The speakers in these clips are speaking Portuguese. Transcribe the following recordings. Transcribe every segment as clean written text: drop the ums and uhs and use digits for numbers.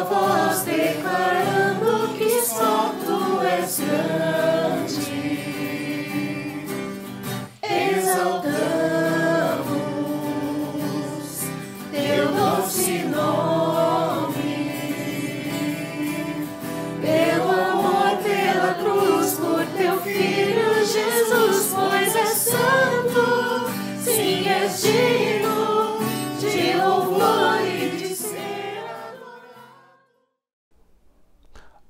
sua voz declarando que só tu és grande. Exaltamos teu doce nome, pelo amor, pela cruz, por teu Filho Jesus, pois és santo, sim, és digno de louvor e de ser adorado.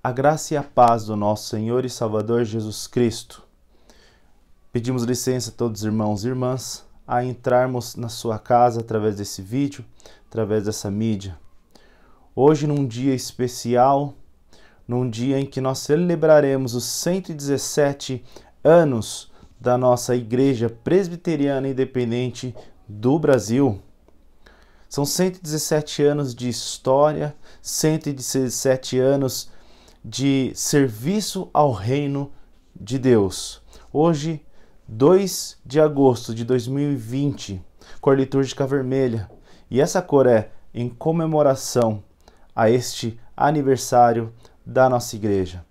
A graça e a paz do nosso Senhor e Salvador Jesus Cristo. Pedimos licença a todos os irmãos e irmãs a entrarmos na sua casa através desse vídeo, através dessa mídia. Hoje, num dia especial, num dia em que nós celebraremos os 117 anos da nossa Igreja Presbiteriana Independente do Brasil. São 117 anos de história, 117 anos de serviço ao reino de Deus. Hoje, 2 de agosto de 2020, cor litúrgica vermelha. E essa cor é em comemoração a este aniversário da nossa igreja.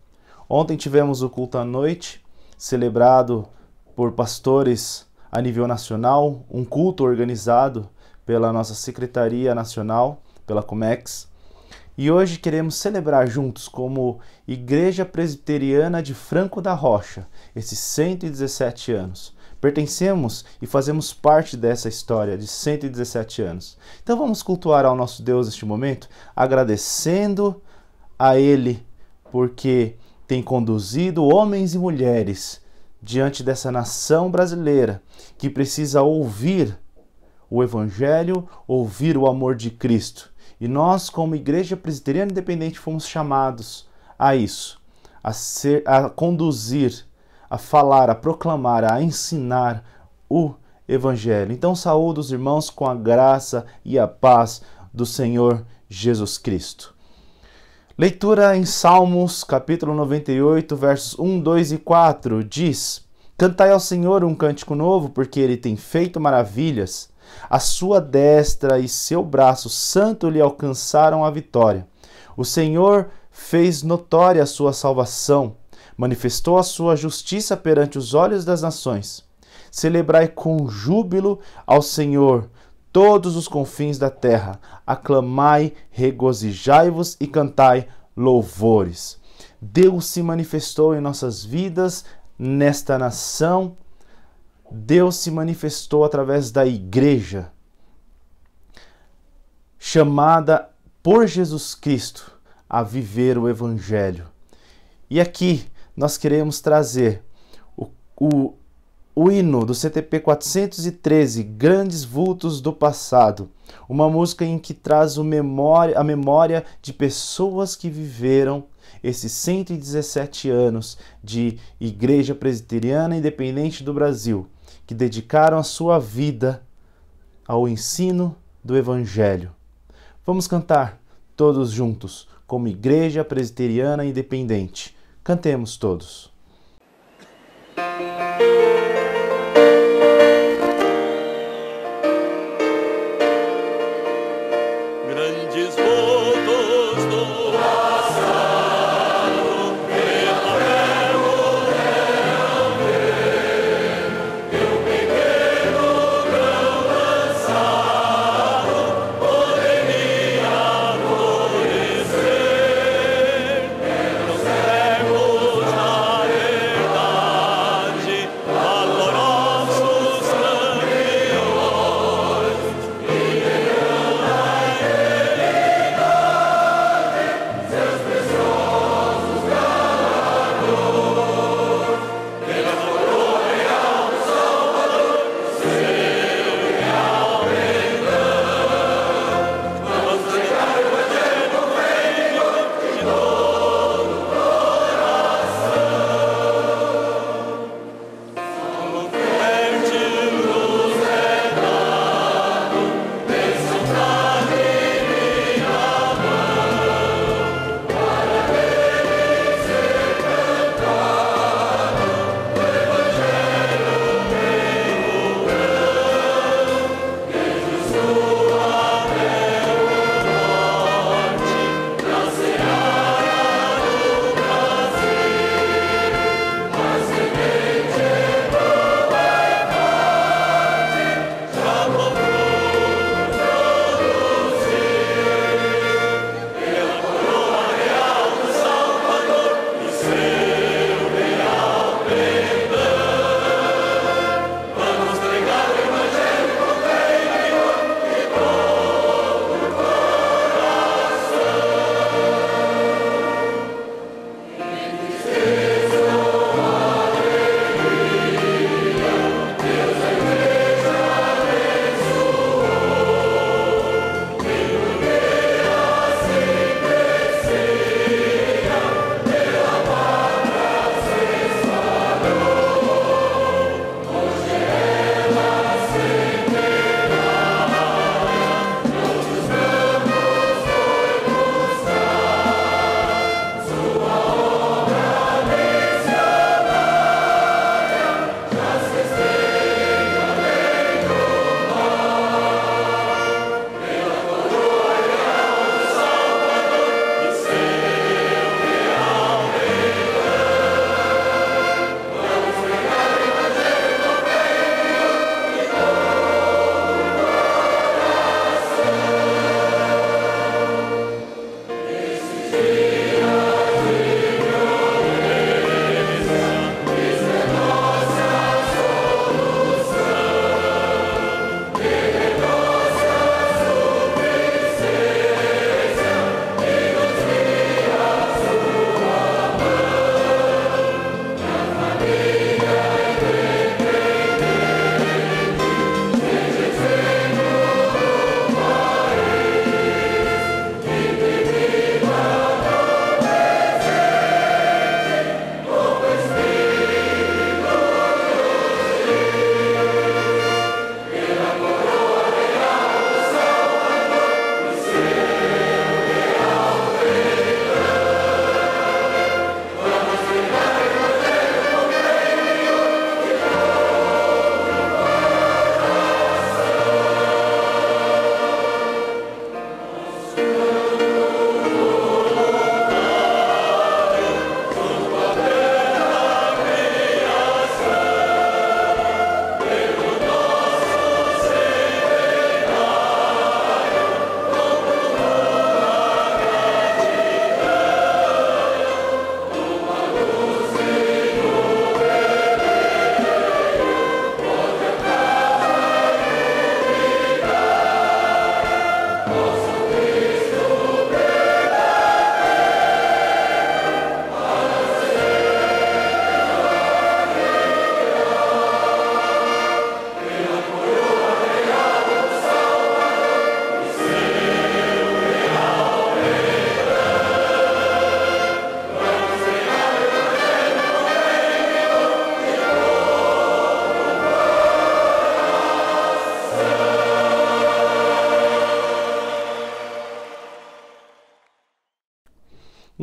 Ontem tivemos o culto à noite, celebrado por pastores a nível nacional, um culto organizado pela nossa Secretaria Nacional, pela Comex. E hoje queremos celebrar juntos como Igreja Presbiteriana de Franco da Rocha, esses 117 anos. Pertencemos e fazemos parte dessa história de 117 anos. Então vamos cultuar ao nosso Deus neste momento, agradecendo a Ele, porque tem conduzido homens e mulheres diante dessa nação brasileira que precisa ouvir o Evangelho, ouvir o amor de Cristo. E nós, como Igreja Presbiteriana Independente, fomos chamados a isso, a conduzir, a falar, a proclamar, a ensinar o Evangelho. Então saúdo os irmãos com a graça e a paz do Senhor Jesus Cristo. Leitura em Salmos, capítulo 98, versos 1, 2 e 4, diz: Cantai ao Senhor um cântico novo, porque Ele tem feito maravilhas. A sua destra e seu braço santo lhe alcançaram a vitória. O Senhor fez notória a sua salvação, manifestou a sua justiça perante os olhos das nações. Celebrai com júbilo ao Senhor todos os confins da terra. Aclamai, regozijai-vos e cantai louvores. Deus se manifestou em nossas vidas, nesta nação. Deus se manifestou através da igreja, chamada por Jesus Cristo a viver o Evangelho. E aqui nós queremos trazer o hino do CTP 413, Grandes Vultos do Passado, uma música em que traz a memória de pessoas que viveram esses 117 anos de Igreja Presbiteriana Independente do Brasil, que dedicaram a sua vida ao ensino do Evangelho. Vamos cantar todos juntos, como Igreja Presbiteriana Independente. Cantemos todos. Grandes vultos do passado, retornemos rever, e o pequeno grão lançado poderia florescer. Pelos cegos já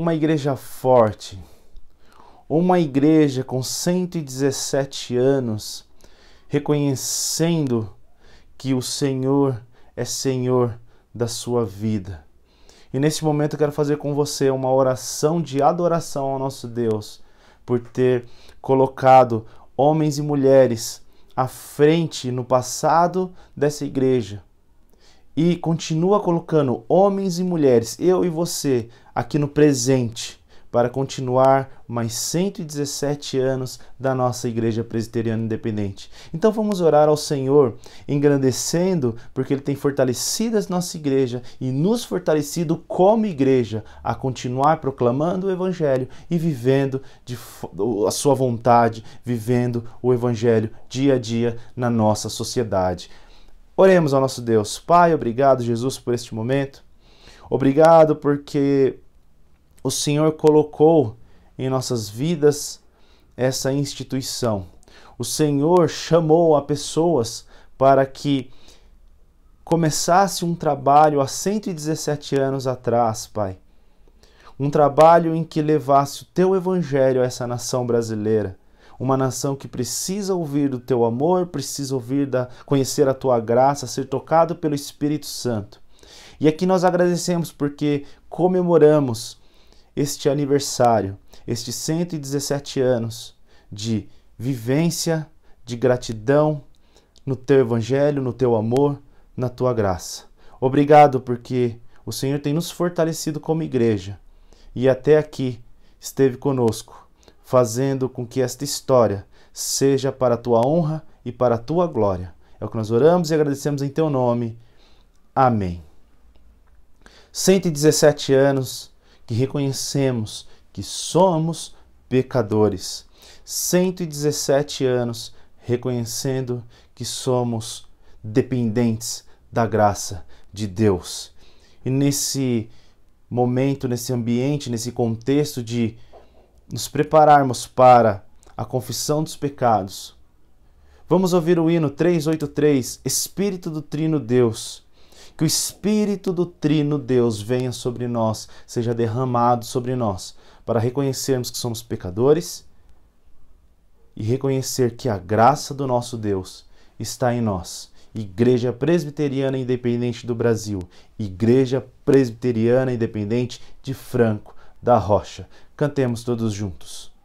uma igreja forte, uma igreja com 117 anos, reconhecendo que o Senhor é Senhor da sua vida. E nesse momento eu quero fazer com você uma oração de adoração ao nosso Deus, por ter colocado homens e mulheres à frente no passado dessa igreja. E continua colocando homens e mulheres, eu e você, aqui no presente, para continuar mais 117 anos da nossa Igreja Presbiteriana Independente. Então vamos orar ao Senhor, engrandecendo, porque Ele tem fortalecido a nossa igreja e nos fortalecido como igreja a continuar proclamando o Evangelho e vivendo a sua vontade, vivendo o Evangelho dia a dia na nossa sociedade. Oremos ao nosso Deus. Pai, obrigado, Jesus, por este momento. Obrigado porque o Senhor colocou em nossas vidas essa instituição. O Senhor chamou a pessoas para que começasse um trabalho há 117 anos atrás, Pai. Um trabalho em que levasse o Teu Evangelho a essa nação brasileira. Uma nação que precisa ouvir do Teu amor, precisa conhecer a Tua graça, ser tocado pelo Espírito Santo. E aqui nós agradecemos porque comemoramos este aniversário, estes 117 anos de vivência, de gratidão no Teu Evangelho, no Teu amor, na Tua graça. Obrigado porque o Senhor tem nos fortalecido como igreja e até aqui esteve conosco, fazendo com que esta história seja para a Tua honra e para a Tua glória. É o que nós oramos e agradecemos em Teu nome. Amém. 117 anos que reconhecemos que somos pecadores. 117 anos reconhecendo que somos dependentes da graça de Deus. E nesse momento, nesse ambiente, nesse contexto de nos prepararmos para a confissão dos pecados, vamos ouvir o hino 383, Espírito do Trino Deus. Que o Espírito do Trino Deus venha sobre nós, seja derramado sobre nós, para reconhecermos que somos pecadores e reconhecer que a graça do nosso Deus está em nós. Igreja Presbiteriana Independente do Brasil, Igreja Presbiteriana Independente de Franco da Rocha. Cantemos todos juntos.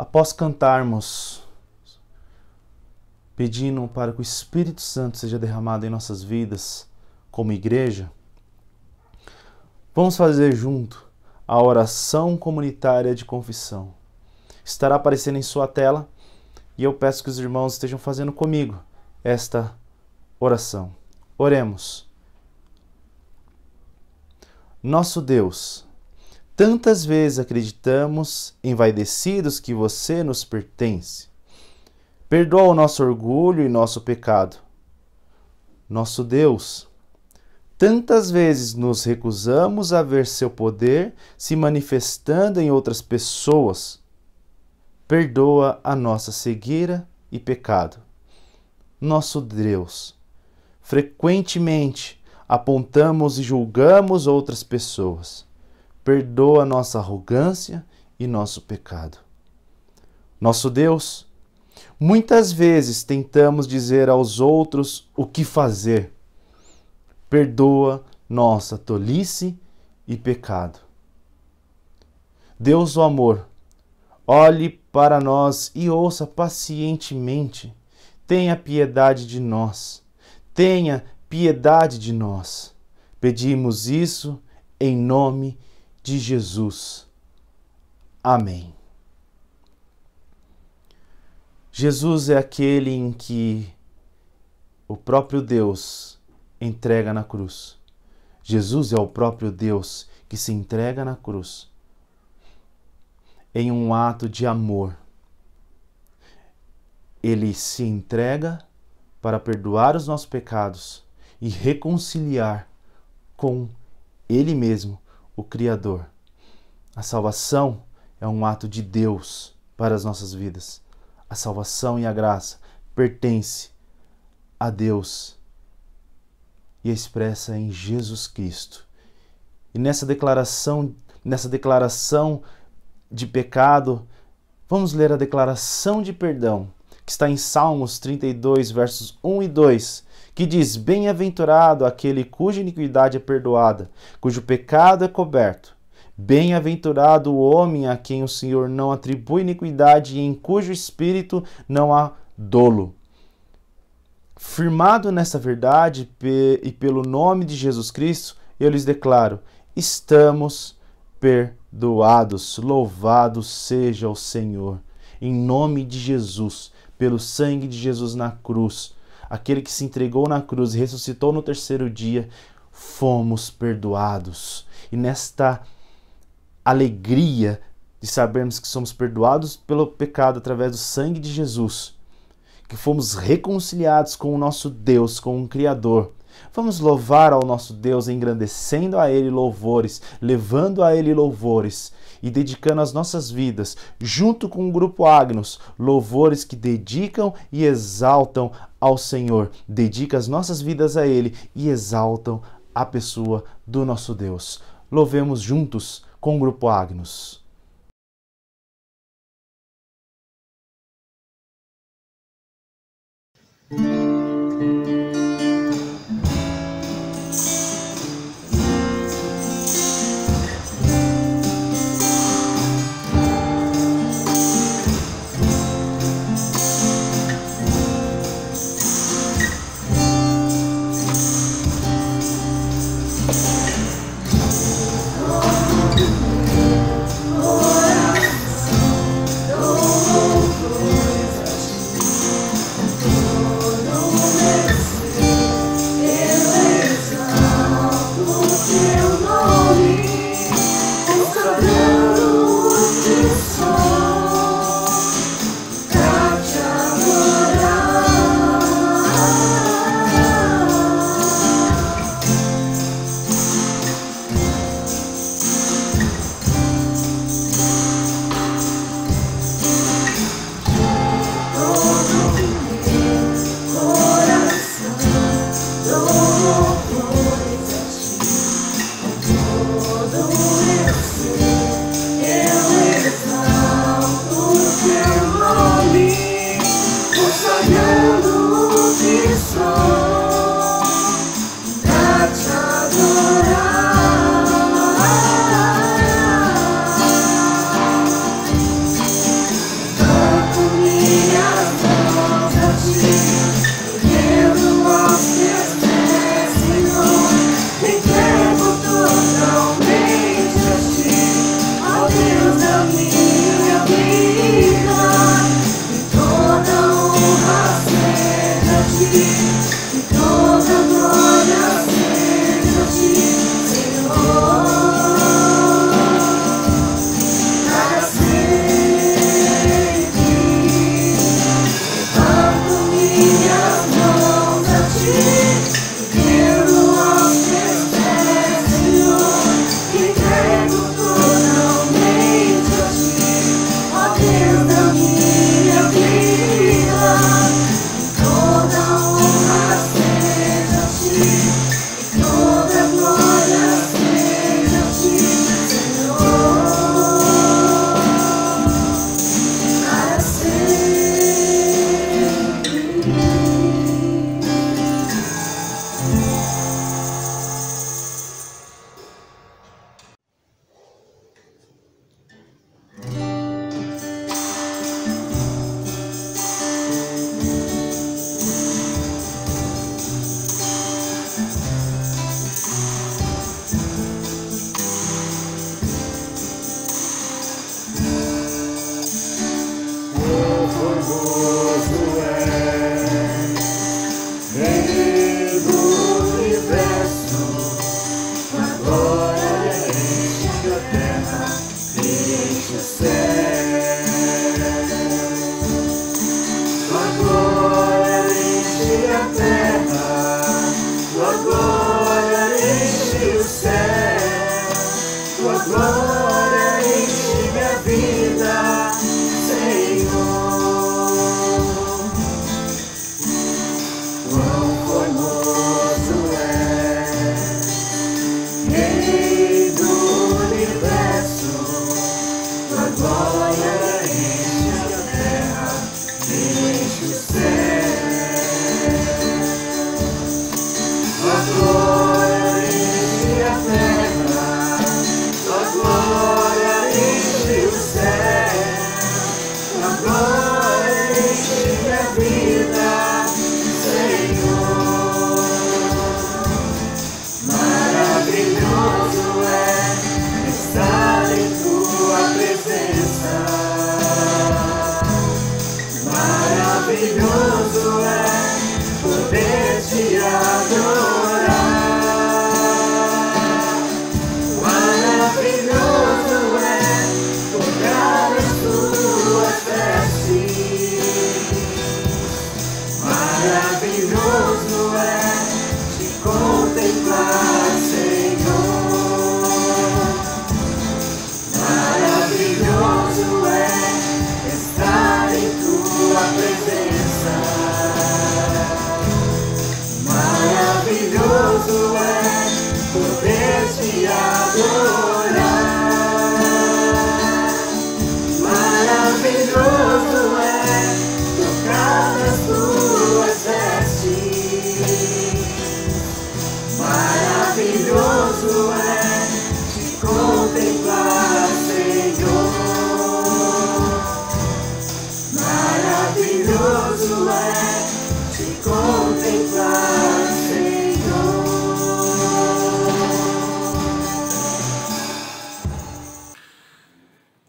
Após cantarmos, pedindo para que o Espírito Santo seja derramado em nossas vidas como igreja, vamos fazer junto a oração comunitária de confissão. Estará aparecendo em sua tela e eu peço que os irmãos estejam fazendo comigo esta oração. Oremos. Nosso Deus, tantas vezes acreditamos, envaidecidos, que você nos pertence. Perdoa o nosso orgulho e nosso pecado. Nosso Deus, tantas vezes nos recusamos a ver seu poder se manifestando em outras pessoas. Perdoa a nossa cegueira e pecado. Nosso Deus, frequentemente apontamos e julgamos outras pessoas. Perdoa nossa arrogância e nosso pecado. Nosso Deus, muitas vezes tentamos dizer aos outros o que fazer. Perdoa nossa tolice e pecado. Deus do amor, olhe para nós e ouça pacientemente. Tenha piedade de nós. Tenha piedade de nós. Pedimos isso em nome de Jesus. Amém. Jesus é aquele em que o próprio Deus entrega na cruz. Jesus é o próprio Deus que se entrega na cruz em um ato de amor. Ele se entrega para perdoar os nossos pecados e reconciliar com Ele mesmo, o Criador. A salvação é um ato de Deus para as nossas vidas. A salvação e a graça pertence a Deus e é expressa em Jesus Cristo. E nessa declaração de pecado, vamos ler a declaração de perdão, que está em Salmos 32, versos 1 e 2, que diz: Bem-aventurado aquele cuja iniquidade é perdoada, cujo pecado é coberto. Bem-aventurado o homem a quem o Senhor não atribui iniquidade e em cujo espírito não há dolo. Firmado nessa verdade e pelo nome de Jesus Cristo, eu lhes declaro: estamos perdoados. Louvado seja o Senhor. Em nome de Jesus, pelo sangue de Jesus na cruz, aquele que se entregou na cruz e ressuscitou no terceiro dia, fomos perdoados. E nesta alegria de sabermos que somos perdoados pelo pecado através do sangue de Jesus, que fomos reconciliados com o nosso Deus, com o Criador, vamos louvar ao nosso Deus, engrandecendo a Ele louvores, levando a Ele louvores e dedicando as nossas vidas, junto com o Grupo Agnus, louvores que dedicam e exaltam ao Senhor. Dedica as nossas vidas a Ele e exaltam a pessoa do nosso Deus. Louvemos juntos com o Grupo Agnus. Oh enche o céu. Tua glória enche a terra, tua glória enche o céu, tua glória enche minha vida, Senhor. Quão formoso é, Rei do universo, tua glória enche a terra, enche o céu. Tua glória enche a terra, tua glória enche o céu, tua glória enche minha vida, Senhor. Maravilhoso é estar em tua presença. Maravilhoso é poder te adorar. Maravilhoso é tocar as tuas vestes. Maravilhoso é te contemplar, Senhor. Maravilhoso é estar em tua presença. Maravilhoso é poder te adorar. Maravilhoso é tocar nas tuas vestes. Maravilhoso é te contemplar, Senhor. Maravilhoso é te contemplar, Senhor.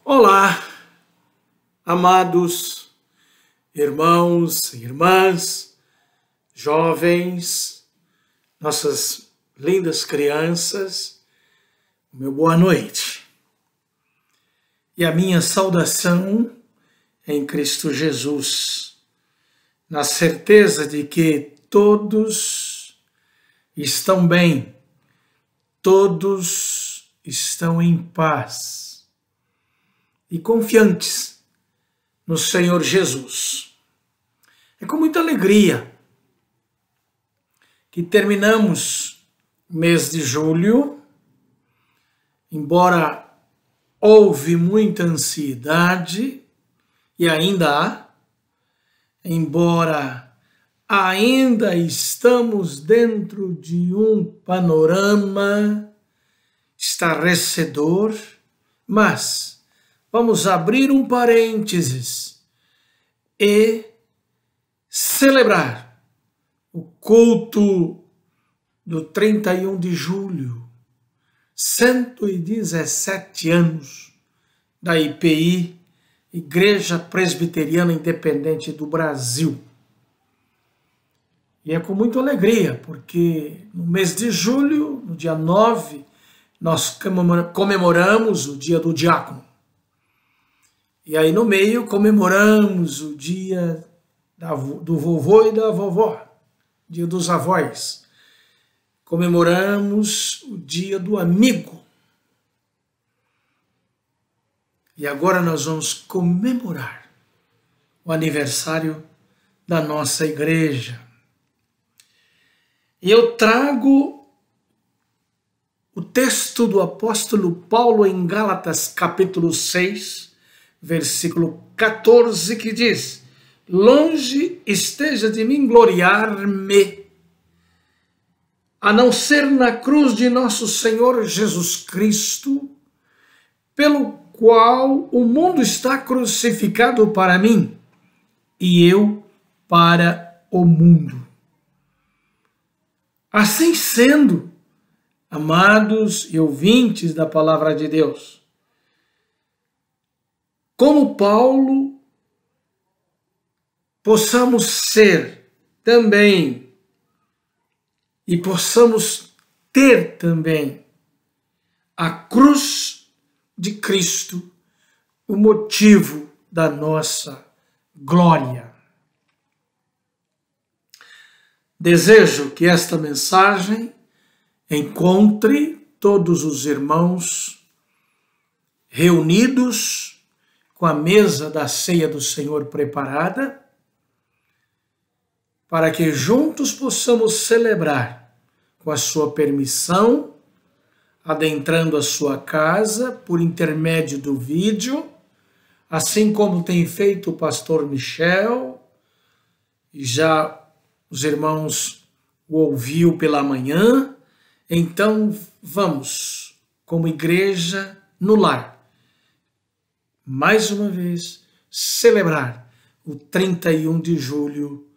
Olá, amados irmãos e irmãs, jovens, nossas lindas crianças, meu boa noite. E a minha saudação em Cristo Jesus, na certeza de que todos estão bem, todos estão em paz e confiantes no Senhor Jesus. É com muita alegria que terminamos o mês de julho, embora houve muita ansiedade, e ainda há, embora ainda estamos dentro de um panorama estarrecedor, mas vamos abrir um parênteses e celebrar o culto do 31 de julho, 117 anos da IPI, Igreja Presbiteriana Independente do Brasil. E é com muita alegria, porque no mês de julho, no dia 9, nós comemoramos o dia do diácono. E aí no meio comemoramos o dia do vovô e da vovó, dia dos avós. Comemoramos o dia do amigo. E agora nós vamos comemorar o aniversário da nossa igreja. E eu trago o texto do apóstolo Paulo em Gálatas, capítulo 6, versículo 14, que diz: longe esteja de mim gloriar-me, a não ser na cruz de nosso Senhor Jesus Cristo, pelo qual o mundo está crucificado para mim e eu para o mundo. Assim sendo, amados e ouvintes da palavra de Deus, como Paulo, possamos ser também e possamos ter também a cruz de Cristo, o motivo da nossa glória. Desejo que esta mensagem encontre todos os irmãos reunidos com a mesa da ceia do Senhor preparada, para que juntos possamos celebrar com a sua permissão, adentrando a sua casa por intermédio do vídeo, assim como tem feito o pastor Michel, e já os irmãos o ouviu pela manhã. Então vamos, como igreja no lar, mais uma vez celebrar o 31 de julho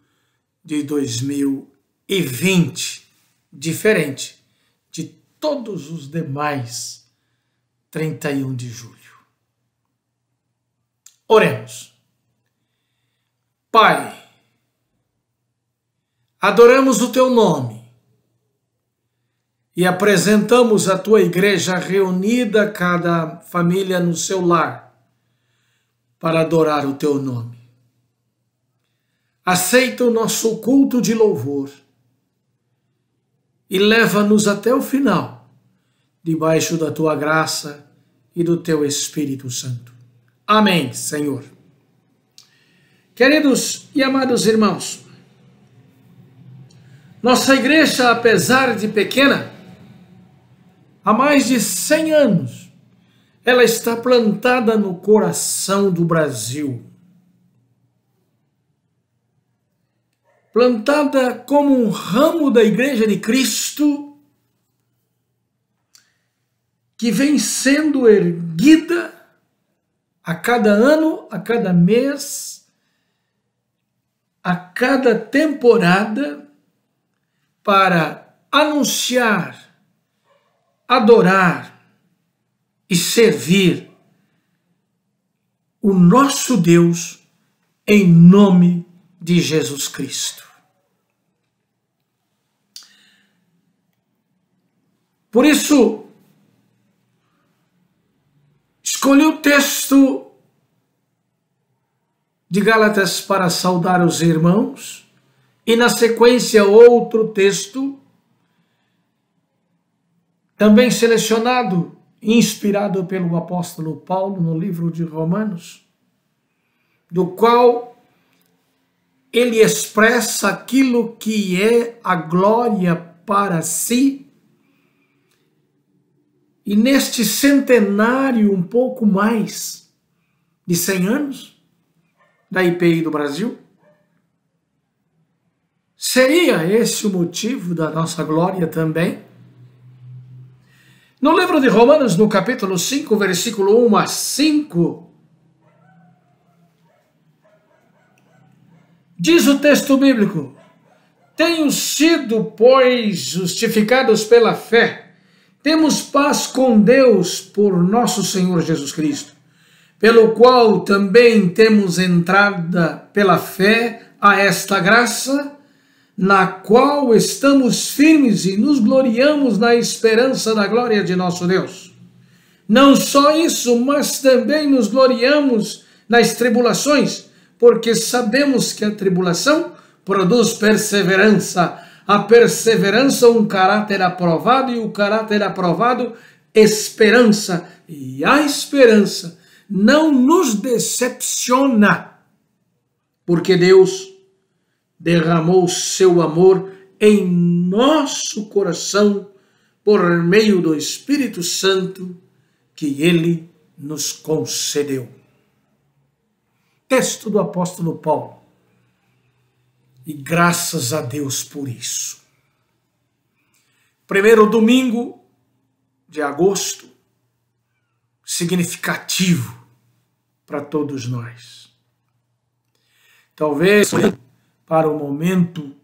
de 2020, diferente de todos os demais 31 de julho. Oremos. Pai, adoramos o teu nome e apresentamos a tua igreja reunida, cada família no seu lar, para adorar o teu nome. Aceita o nosso culto de louvor e leva-nos até o final, debaixo da tua graça e do teu Espírito Santo. Amém, Senhor. Queridos e amados irmãos, nossa igreja, apesar de pequena, há mais de 100 anos, ela está plantada no coração do Brasil. Plantada como um ramo da Igreja de Cristo, que vem sendo erguida a cada ano, a cada mês, a cada temporada, para anunciar, adorar e servir o nosso Deus em nome de Jesus Cristo. Por isso, escolhi o texto de Gálatas para saudar os irmãos e, na sequência, outro texto, também selecionado, inspirado pelo apóstolo Paulo no livro de Romanos, do qual ele expressa aquilo que é a glória para si. E neste centenário, um pouco mais de 100 anos, da IPI do Brasil, seria esse o motivo da nossa glória também? No livro de Romanos, no capítulo 5, versículo 1 a 5, diz o texto bíblico: tenham sido, pois, justificados pela fé, temos paz com Deus por nosso Senhor Jesus Cristo, pelo qual também temos entrada pela fé a esta graça, na qual estamos firmes e nos gloriamos na esperança da glória de nosso Deus. Não só isso, mas também nos gloriamos nas tribulações, porque sabemos que a tribulação produz perseverança, a perseverança um caráter aprovado, e o caráter aprovado esperança, e a esperança não nos decepciona, porque Deus derramou seu amor em nosso coração por meio do Espírito Santo que ele nos concedeu. Texto do apóstolo Paulo. E graças a Deus por isso. Primeiro domingo de agosto, significativo para todos nós. Talvez para o momento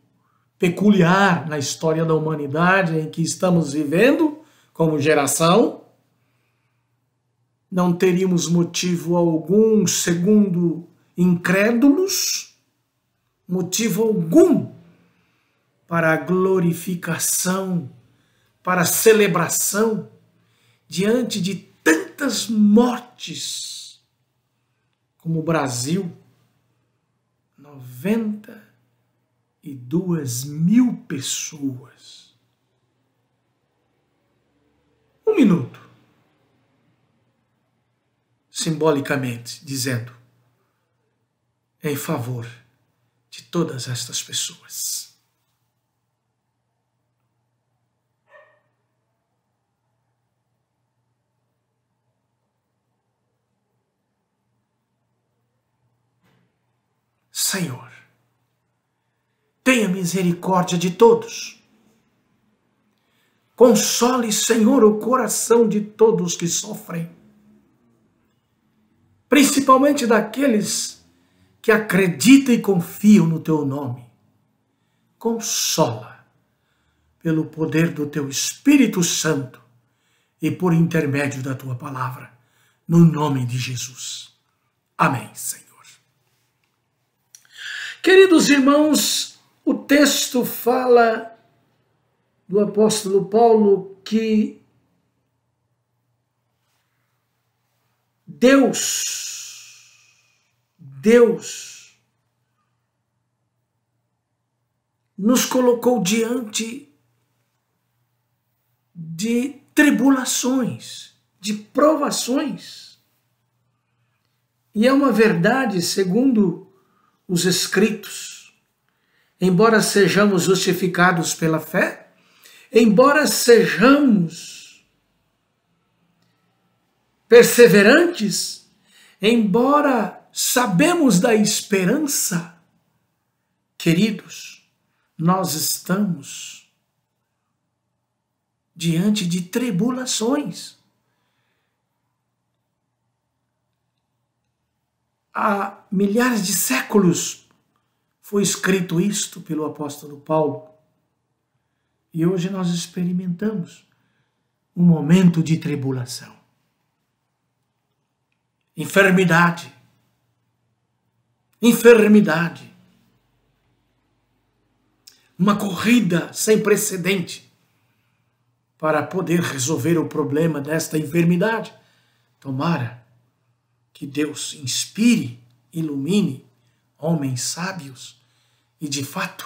peculiar na história da humanidade em que estamos vivendo como geração, não teríamos motivo algum, segundo incrédulos, motivo algum para a glorificação, para a celebração, diante de tanta tantas mortes como o Brasil, 92.000 pessoas. Um minuto, simbolicamente dizendo, em favor de todas estas pessoas. Senhor, tenha misericórdia de todos. Console, Senhor, o coração de todos que sofrem, principalmente daqueles que acreditam e confiam no Teu nome. Consola pelo poder do Teu Espírito Santo e por intermédio da Tua palavra, no nome de Jesus. Amém, Senhor. Queridos irmãos, o texto fala do apóstolo Paulo que Deus nos colocou diante de tribulações, de provações. E é uma verdade, segundo os Escritos, embora sejamos justificados pela fé, embora sejamos perseverantes, embora sabemos da esperança, queridos, nós estamos diante de tribulações. Há milhares de séculos foi escrito isto pelo apóstolo Paulo. E hoje nós experimentamos um momento de tribulação. Enfermidade. Uma corrida sem precedente para poder resolver o problema desta enfermidade. Tomara que Deus inspire, ilumine homens sábios e, de fato,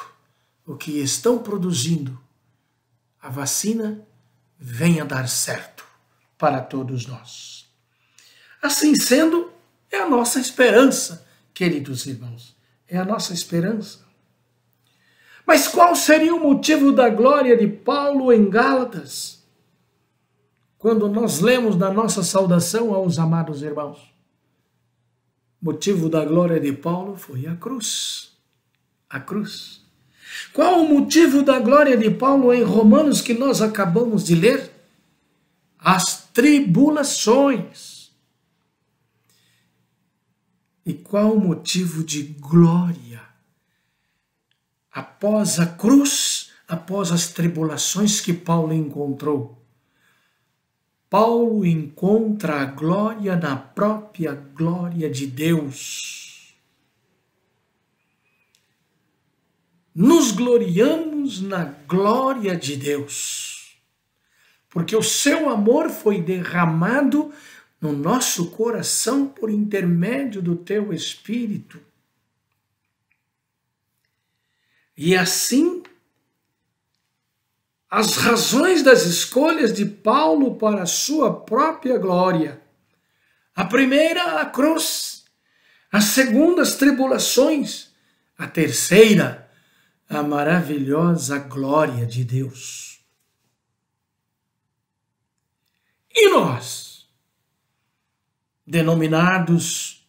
o que estão produzindo, a vacina, venha dar certo para todos nós. Assim sendo, é a nossa esperança, queridos irmãos, é a nossa esperança. Mas qual seria o motivo da glória de Paulo em Gálatas, quando nós lemos na nossa saudação aos amados irmãos? O motivo da glória de Paulo foi a cruz. A cruz. Qual o motivo da glória de Paulo em Romanos que nós acabamos de ler? As tribulações. E qual o motivo de glória? Após a cruz, após as tribulações que Paulo encontrou, Paulo encontra a glória na própria glória de Deus. Nos gloriamos na glória de Deus, porque o seu amor foi derramado no nosso coração por intermédio do teu Espírito. E assim, as razões das escolhas de Paulo para a sua própria glória. A primeira, a cruz. A segunda, as tribulações. A terceira, a maravilhosa glória de Deus. E nós, denominados,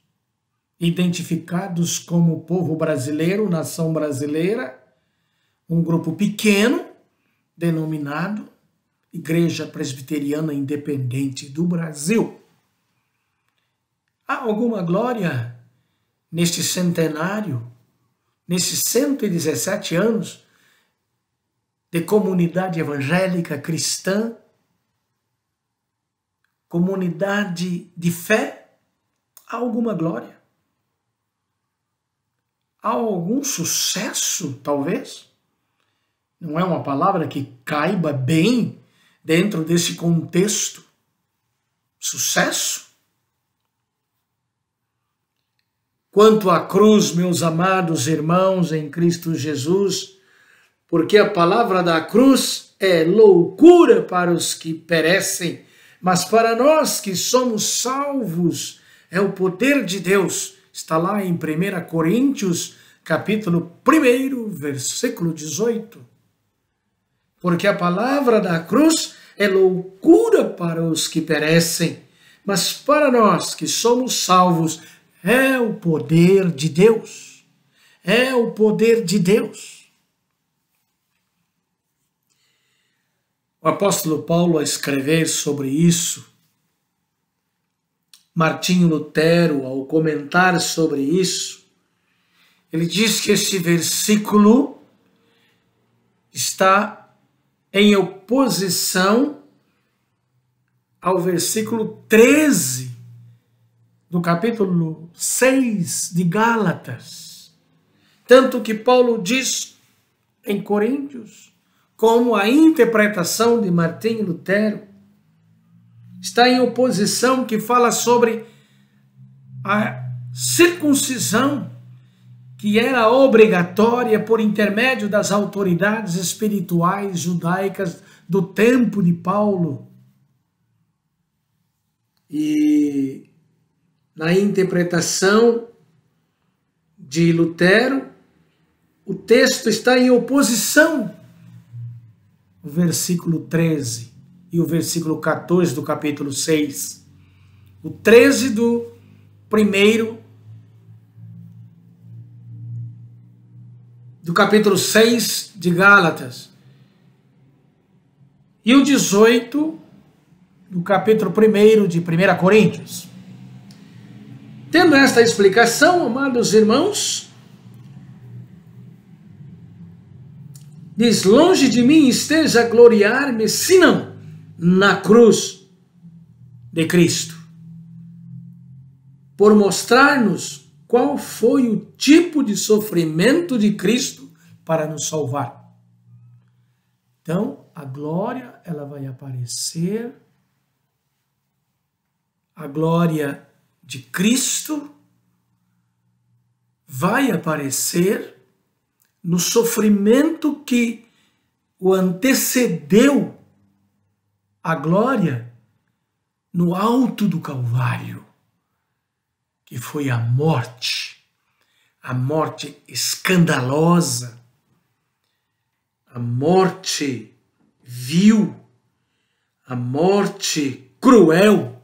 identificados como povo brasileiro, nação brasileira, um grupo pequeno, denominado Igreja Presbiteriana Independente do Brasil. Há alguma glória neste centenário, nesses 117 anos de comunidade evangélica cristã, comunidade de fé? Há alguma glória? Há algum sucesso, talvez? Não é uma palavra que caiba bem dentro desse contexto. sucesso? Quanto à cruz, meus amados irmãos em Cristo Jesus, porque a palavra da cruz é loucura para os que perecem, mas para nós que somos salvos, é o poder de Deus. Está lá em 1 Coríntios, capítulo 1, versículo 18. Porque a palavra da cruz é loucura para os que perecem, mas para nós que somos salvos, é o poder de Deus. É o poder de Deus. O apóstolo Paulo, a escrever sobre isso, Martinho Lutero, ao comentar sobre isso, ele diz que esse versículo está em oposição ao versículo 13 do capítulo 6 de Gálatas. Tanto que Paulo diz em Coríntios, como a interpretação de Martinho Lutero está em oposição, que fala sobre a circuncisão, que era obrigatória por intermédio das autoridades espirituais judaicas do tempo de Paulo. E na interpretação de Lutero, o texto está em oposição. O versículo 13 e o versículo 14 do capítulo 6. O 13 do capítulo 6 de Gálatas. E o 18 do capítulo 1 de 1 Coríntios. Tendo esta explicação, amados irmãos, diz: longe de mim esteja a gloriar-me, senão na cruz de Cristo, por mostrar-nos qual foi o tipo de sofrimento de Cristo para nos salvar. Então, a glória, ela vai aparecer, a glória de Cristo vai aparecer no sofrimento que o antecedeu a glória no alto do Calvário, que foi a morte escandalosa, a morte vil, a morte cruel,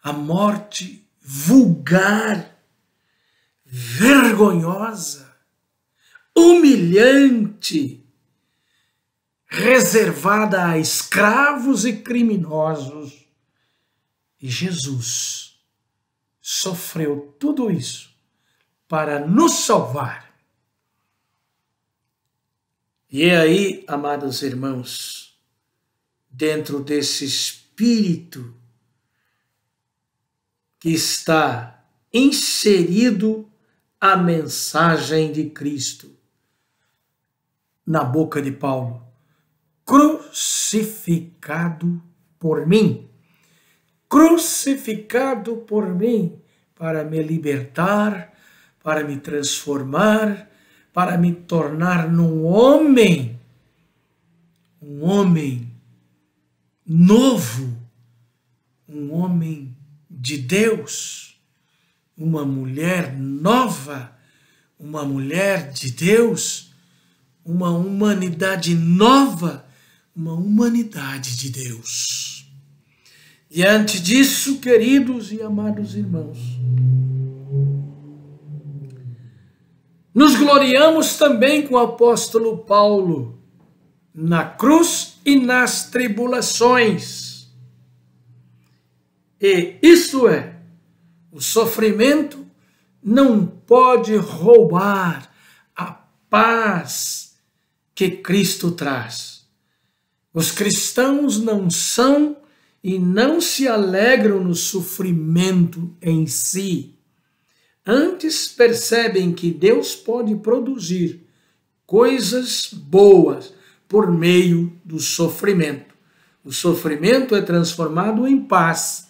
a morte vulgar, vergonhosa, humilhante, reservada a escravos e criminosos. E Jesus sofreu tudo isso para nos salvar. E é aí, amados irmãos, dentro desse espírito que está inserido a mensagem de Cristo na boca de Paulo: crucificado por mim, crucificado por mim, para me libertar, para me transformar, para me tornar um homem novo, um homem de Deus, uma mulher nova, uma mulher de Deus, uma humanidade nova, uma humanidade de Deus. Diante disso, queridos e amados irmãos, nos gloriamos também com o apóstolo Paulo na cruz e nas tribulações. E isto é, o sofrimento não pode roubar a paz que Cristo traz. Os cristãos não são e não se alegram no sofrimento em si. Antes percebem que Deus pode produzir coisas boas por meio do sofrimento. O sofrimento é transformado em paz.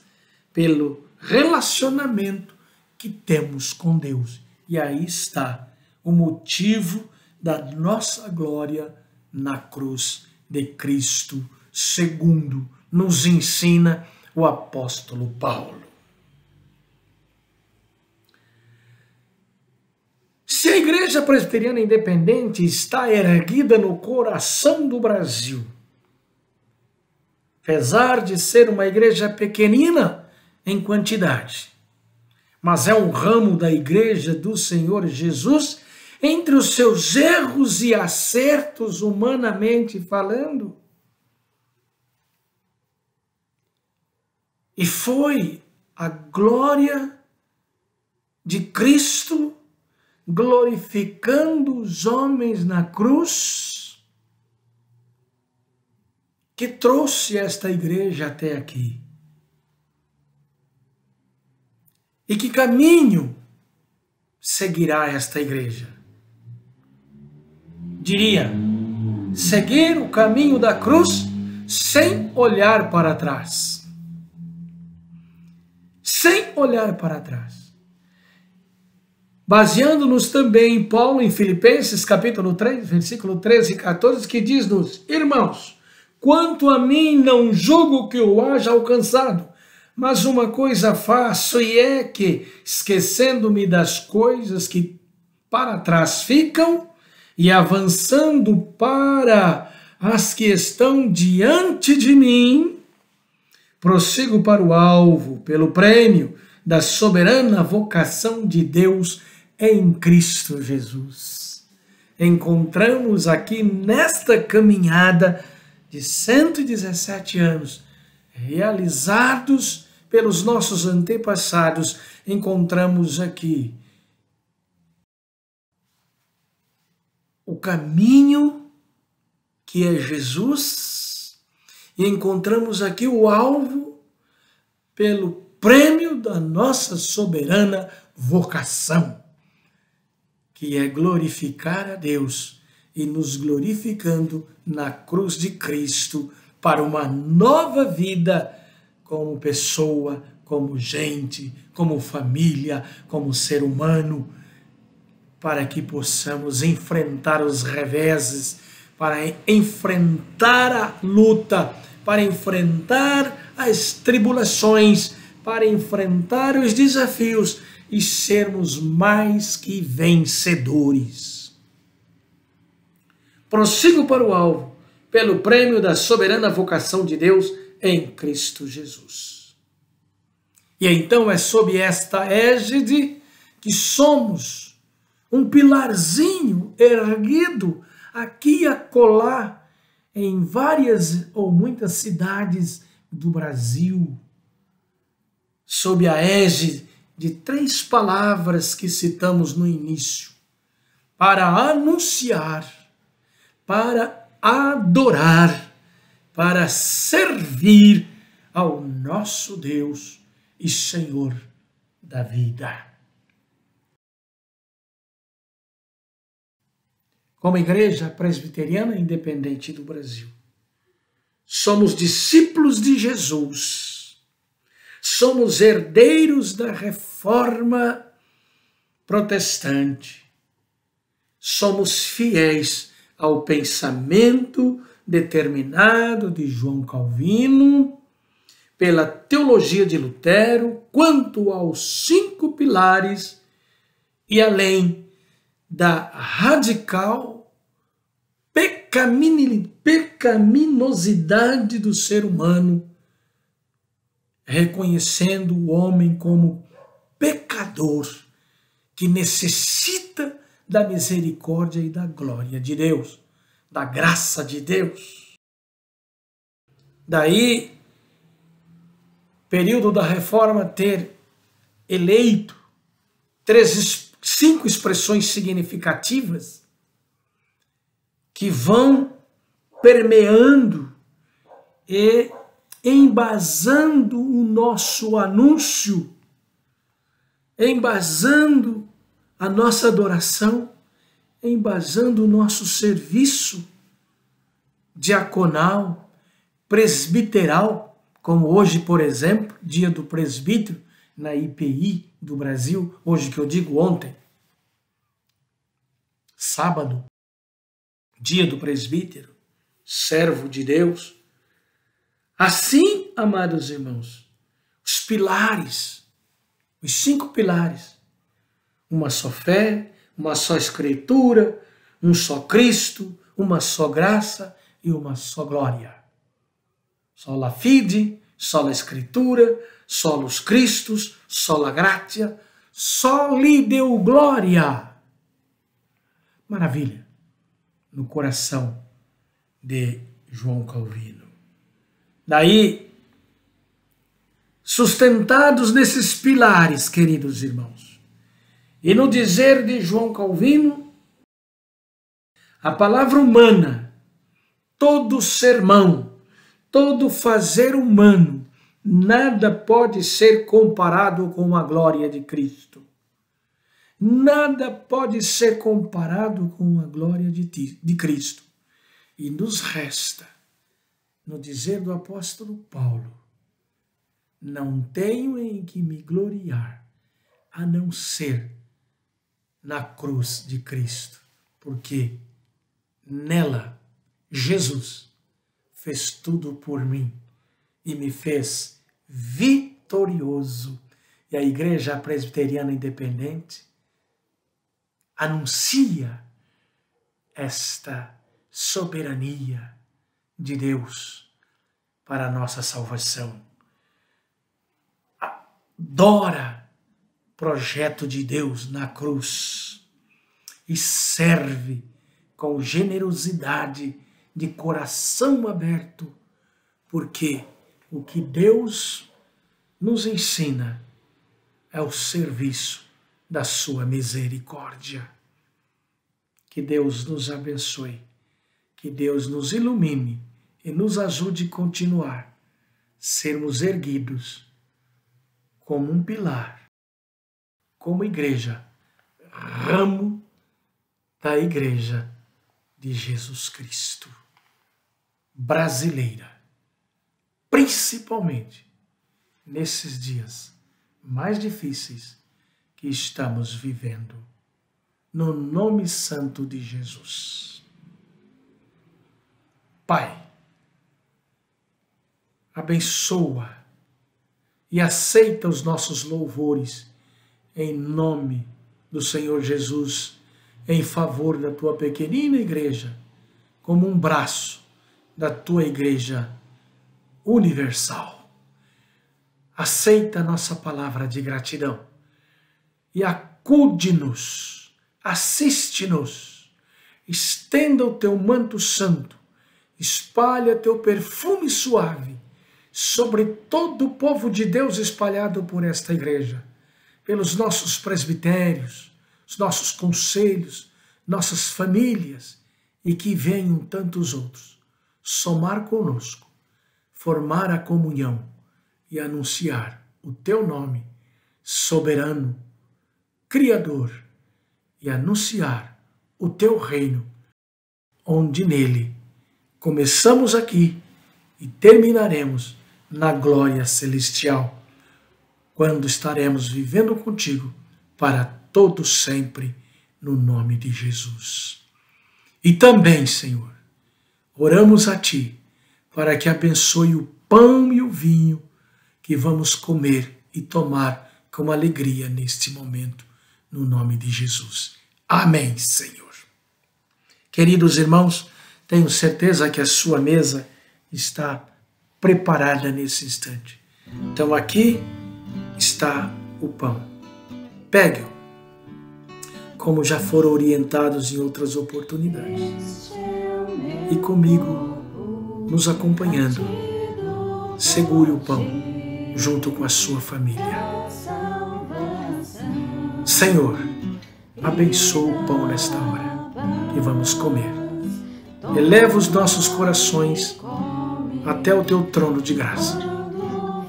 pelo relacionamento que temos com Deus. E aí está o motivo da nossa glória na cruz de Cristo, segundo nos ensina o apóstolo Paulo. Se a Igreja Presbiteriana Independente está erguida no coração do Brasil, apesar de ser uma igreja pequenina em quantidade, mas é um ramo da Igreja do Senhor Jesus, entre os seus erros e acertos, humanamente falando, e foi a glória de Cristo glorificando os homens na cruz que trouxe esta igreja até aqui. E que caminho seguirá esta igreja? Diria, seguir o caminho da cruz sem olhar para trás. Sem olhar para trás. Baseando-nos também em Paulo, em Filipenses, capítulo 3, versículo 13 e 14, que diz-nos: irmãos, quanto a mim não julgo que eu haja alcançado, mas uma coisa faço, e é que, esquecendo-me das coisas que para trás ficam, e avançando para as que estão diante de mim, prossigo para o alvo, pelo prêmio da soberana vocação de Deus em Cristo Jesus. Encontramos aqui nesta caminhada de 117 anos, realizados pelos nossos antepassados, encontramos aqui o caminho que é Jesus, e encontramos aqui o alvo pelo prêmio da nossa soberana vocação, que é glorificar a Deus e nos glorificando na cruz de Cristo para uma nova vida como pessoa, como gente, como família, como ser humano, para que possamos enfrentar os reveses, para enfrentar a luta, para enfrentar as tribulações, para enfrentar os desafios e sermos mais que vencedores. Prossigo para o alvo, pelo prêmio da soberana vocação de Deus em Cristo Jesus. E então é sob esta égide que somos um pilarzinho erguido aqui e acolá em várias ou muitas cidades do Brasil, sob a égide de 3 palavras que citamos no início: para anunciar, para adorar, para servir ao nosso Deus e Senhor da vida. Como Igreja Presbiteriana Independente do Brasil, somos discípulos de Jesus, somos herdeiros da Reforma Protestante, somos fiéis ao pensamento determinado de João Calvino, pela teologia de Lutero, quanto aos 5 pilares e além da radical pecaminosidade do ser humano, reconhecendo o homem como pecador que necessita da misericórdia e da glória de Deus, da graça de Deus. Daí, período da Reforma ter eleito 5 expressões significativas que vão permeando e embasando o nosso anúncio, embasando a nossa adoração, embasando o nosso serviço diaconal, presbiteral, como hoje, por exemplo, dia do presbítero, na IPI do Brasil, hoje que eu digo ontem, sábado, dia do presbítero, servo de Deus. Assim, amados irmãos, os pilares, os 5 pilares, uma só fé, uma só escritura, um só Cristo, uma só graça e uma só glória. Sola fide, sola escritura, solos Christus, sola gratia, soli Deo glória. Maravilha, no coração de João Calvino. Daí, sustentados nesses pilares, queridos irmãos, e no dizer de João Calvino, a palavra humana, todo sermão, todo fazer humano, nada pode ser comparado com a glória de Cristo. Nada pode ser comparado com a glória de Cristo. E nos resta, no dizer do apóstolo Paulo, não tenho em que me gloriar, a não ser na cruz de Cristo, porque nela Jesus fez tudo por mim e me fez vitorioso. E a Igreja Presbiteriana Independente anuncia esta soberania de Deus para a nossa salvação. Adora o projeto de Deus na cruz e serve com generosidade de coração aberto, porque o que Deus nos ensina é o serviço da sua misericórdia. Que Deus nos abençoe, que Deus nos ilumine e nos ajude a continuar, sermos erguidos como um pilar, como igreja, ramo da Igreja de Jesus Cristo, brasileira, principalmente nesses dias mais difíceis que estamos vivendo, no nome santo de Jesus. Pai, abençoa e aceita os nossos louvores em nome do Senhor Jesus, em favor da tua pequenina igreja, como um braço da tua igreja universal. Aceita a nossa palavra de gratidão e acude-nos, assiste-nos, estenda o teu manto santo, espalha teu perfume suave sobre todo o povo de Deus espalhado por esta igreja, pelos nossos presbitérios, os nossos conselhos, nossas famílias, e que venham tantos outros somar conosco, formar a comunhão e anunciar o teu nome soberano, Criador, e anunciar o teu reino, onde nele começamos aqui e terminaremos na glória celestial, quando estaremos vivendo contigo para todo sempre, no nome de Jesus. E também, Senhor, oramos a Ti para que abençoe o pão e o vinho que vamos comer e tomar com alegria neste momento, no nome de Jesus. Amém, Senhor. Queridos irmãos, tenho certeza que a sua mesa está preparada nesse instante. Então aqui está o pão. Pegue-o, como já foram orientados em outras oportunidades. E comigo, nos acompanhando, segure o pão junto com a sua família. Senhor, abençoa o pão nesta hora que vamos comer. Eleva os nossos corações até o teu trono de graça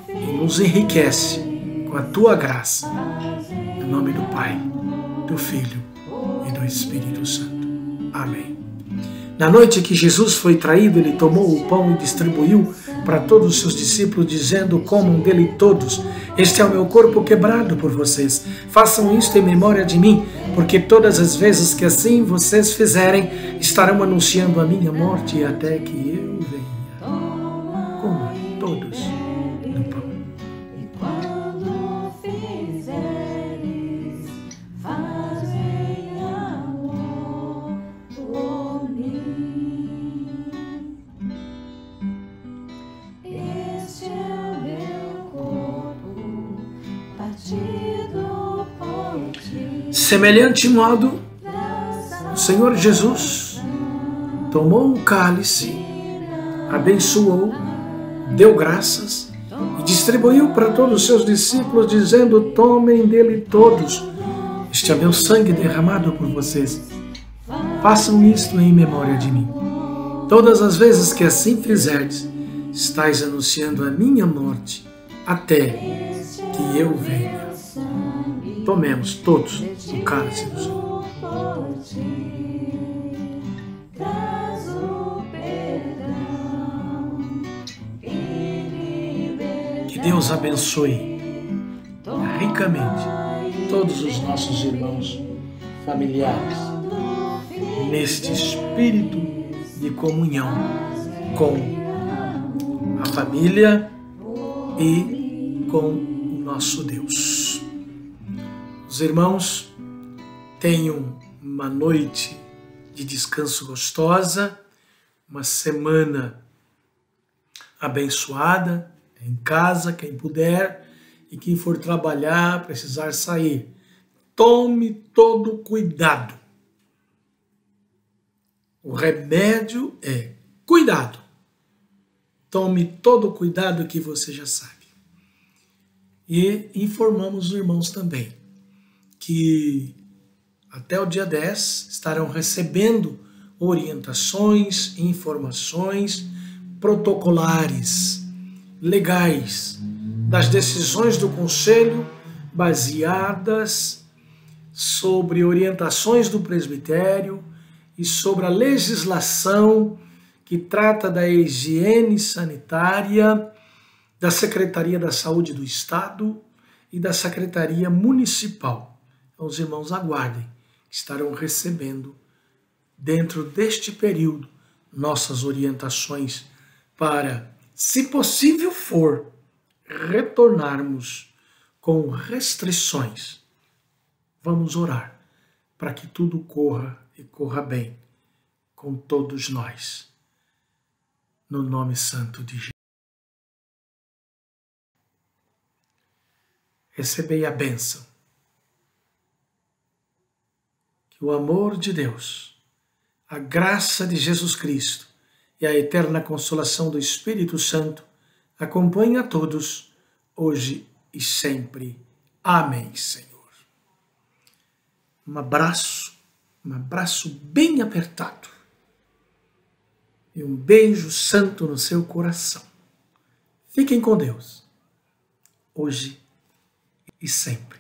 e nos enriquece com a tua graça. Em nome do Pai, do Filho e do Espírito Santo. Amém. Na noite que Jesus foi traído, ele tomou o pão e distribuiu para todos os seus discípulos, dizendo: comam dele todos, este é o meu corpo quebrado por vocês. Façam isto em memória de mim, porque todas as vezes que assim vocês fizerem, estarão anunciando a minha morte até que eu venha. Comam todos do pão. Quando fizeres, fazei amor por mim. Este é o meu corpo, partido por ti. Semelhante modo, o Senhor Jesus tomou o cálice, abençoou, deu graças e distribuiu para todos os seus discípulos, dizendo: tomem dele todos, este é meu sangue derramado por vocês. Façam isto em memória de mim. Todas as vezes que assim fizerdes, estáis anunciando a minha morte até que eu venha. Tomemos todos o cálice do Senhor. Que Deus abençoe ricamente todos os nossos irmãos familiares neste espírito de comunhão com a família e com o nosso Deus. Os irmãos tenham uma noite de descanso gostosa, uma semana abençoada em casa, quem puder, e quem for trabalhar, precisar sair. Tome todo cuidado. O remédio é cuidado. Tome todo o cuidado que você já sabe. E informamos os irmãos também que até o dia 10 estarão recebendo orientações, informações protocolares, legais, das decisões do Conselho, baseadas sobre orientações do presbitério e sobre a legislação que trata da higiene sanitária da Secretaria da Saúde do Estado e da Secretaria Municipal. Então, os irmãos aguardem, estarão recebendo, dentro deste período, nossas orientações para, se possível for, retornarmos com restrições. Vamos orar para que tudo corra e corra bem com todos nós. No nome santo de Jesus. Recebei a bênção. Que o amor de Deus, a graça de Jesus Cristo e a eterna consolação do Espírito Santo acompanhe a todos, hoje e sempre. Amém, Senhor. Um abraço bem apertado e um beijo santo no seu coração. Fiquem com Deus, hoje e sempre.